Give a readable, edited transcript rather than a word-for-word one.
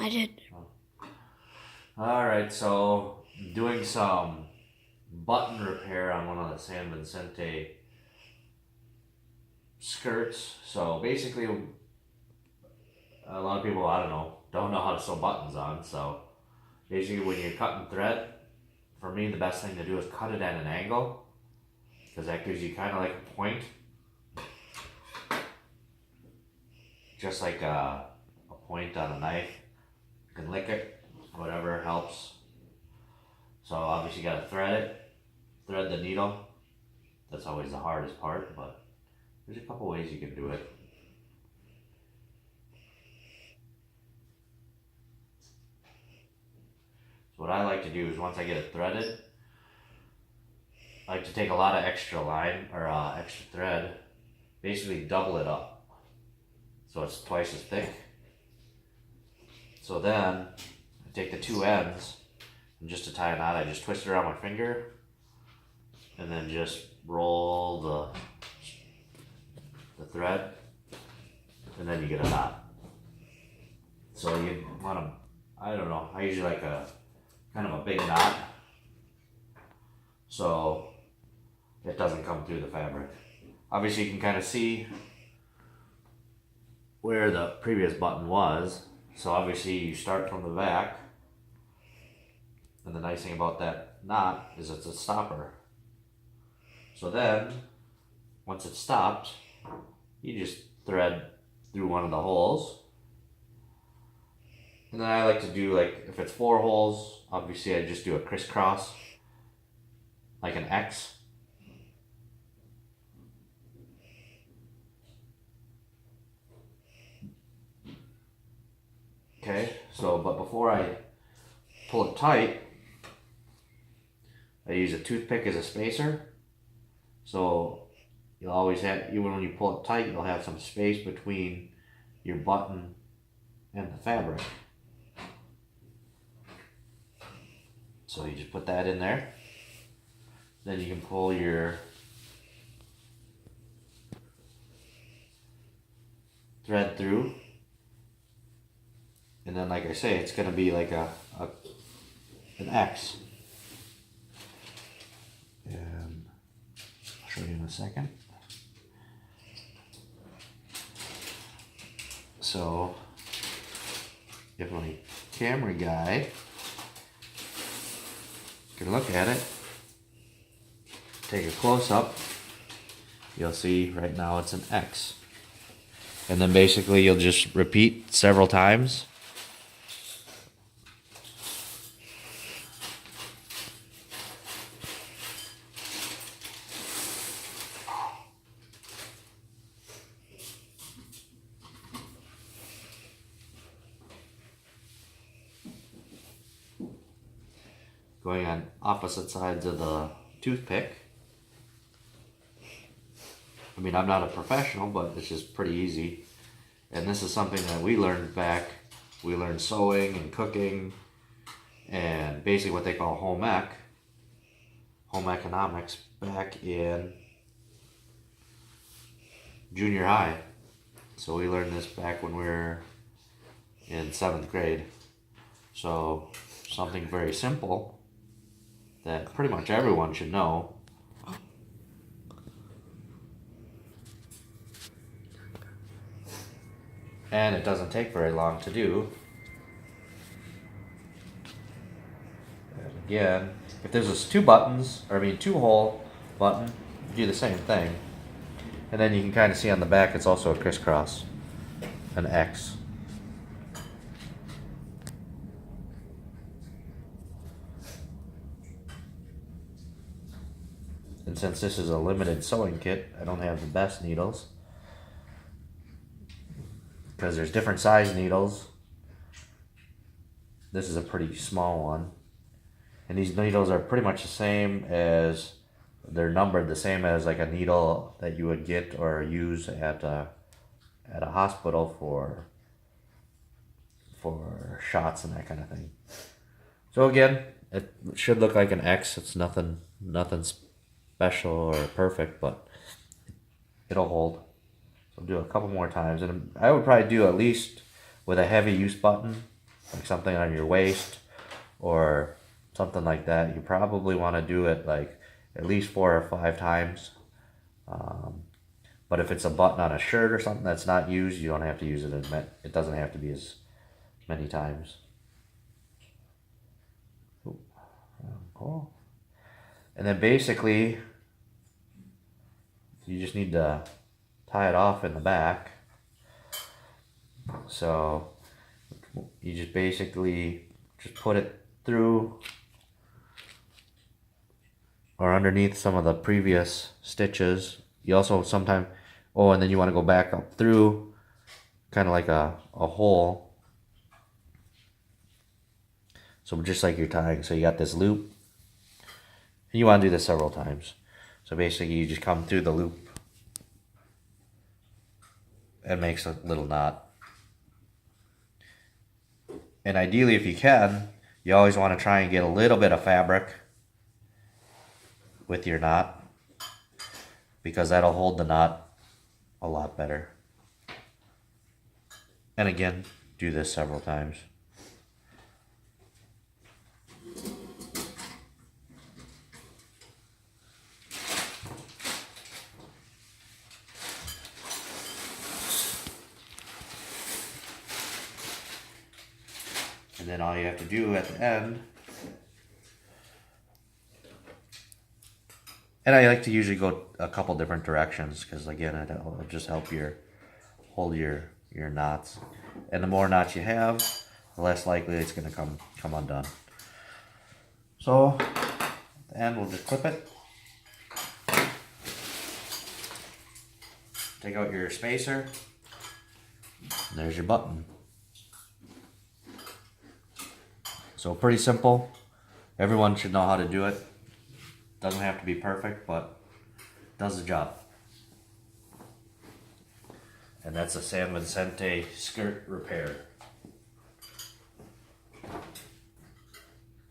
I did. Alright, so doing some button repair on one of the San Vicente skirts. So basically, a lot of people, I don't know how to sew buttons on. So basically when you're cutting thread, for me the best thing to do is cut it at an angle, because that gives you kind of like a point. Just like a point on a knife. You can lick it, whatever helps. So obviously you gotta thread the needle. That's always the hardest part, but there's a couple ways you can do it. So what I like to do is once I get it threaded, I like to take a lot of extra line or extra thread, basically double it up so it's twice as thick. So then I take the two ends, and just to tie a knot, I just twist it around my finger and then just roll the thread, and then you get a knot. So you want to, I don't know, I usually like a kind of a big knot so it doesn't come through the fabric. Obviously you can kind of see where the previous button was. So obviously you start from the back, and the nice thing about that knot is it's a stopper. So then, once it's stopped, you just thread through one of the holes. And then I like to do, like, if it's 4 holes, obviously I just do a crisscross, like an X. Okay, so, but before I pull it tight, I use a toothpick as a spacer. So you'll always have, even when you pull it tight, you'll have some space between your button and the fabric. So you just put that in there. Then you can pull your thread through. And then, like I say, it's going to be like an X. And I'll show you in a second. So, if my camera guy can look at it, take a close-up, you'll see right now it's an X. And then basically you'll just repeat several times. Going on opposite sides of the toothpick. I mean, I'm not a professional, but it's just pretty easy. And this is something that we learned back. We learned sewing and cooking and basically what they call home economics back in junior high. So we learned this back when we were in 7th grade. So something very simple that pretty much everyone should know. And it doesn't take very long to do. And again, if there's 2 buttons, or 2-hole button, do the same thing. And then you can kind of see on the back it's also a crisscross, an X. And since this is a limited sewing kit, I don't have the best needles, because there's different size needles. This is a pretty small one. And these needles are pretty much the same as, they're numbered the same as like a needle that you would get or use at a hospital for shots and that kind of thing. So again, it should look like an X. It's nothing special or perfect, but it'll hold. So do a couple more times, and I would probably do at least with a heavy use button, like something on your waist or something like that, you probably want to do it like at least 4 or 5 times. But if it's a button on a shirt or something that's not used, you don't have to use it as it doesn't have to be as many times. Cool. And then basically you just need to tie it off in the back. So you just basically just put it through or underneath some of the previous stitches. You also sometimes, oh, and then you want to go back up through kind of like a hole. So just like you're tying, so you got this loop. And you want to do this several times. So basically you just come through the loop and makes a little knot. And ideally, if you can, you always want to try and get a little bit of fabric with your knot, because that'll hold the knot a lot better. And again, do this several times. And then all you have to do at the end, and I like to usually go a couple different directions because again, it'll just help hold your knots. And the more knots you have, the less likely it's going to come undone. So at the end, we'll just clip it. Take out your spacer. And there's your button. So pretty simple. Everyone should know how to do it. Doesn't have to be perfect, but does the job. And that's a San Vicente skirt repair.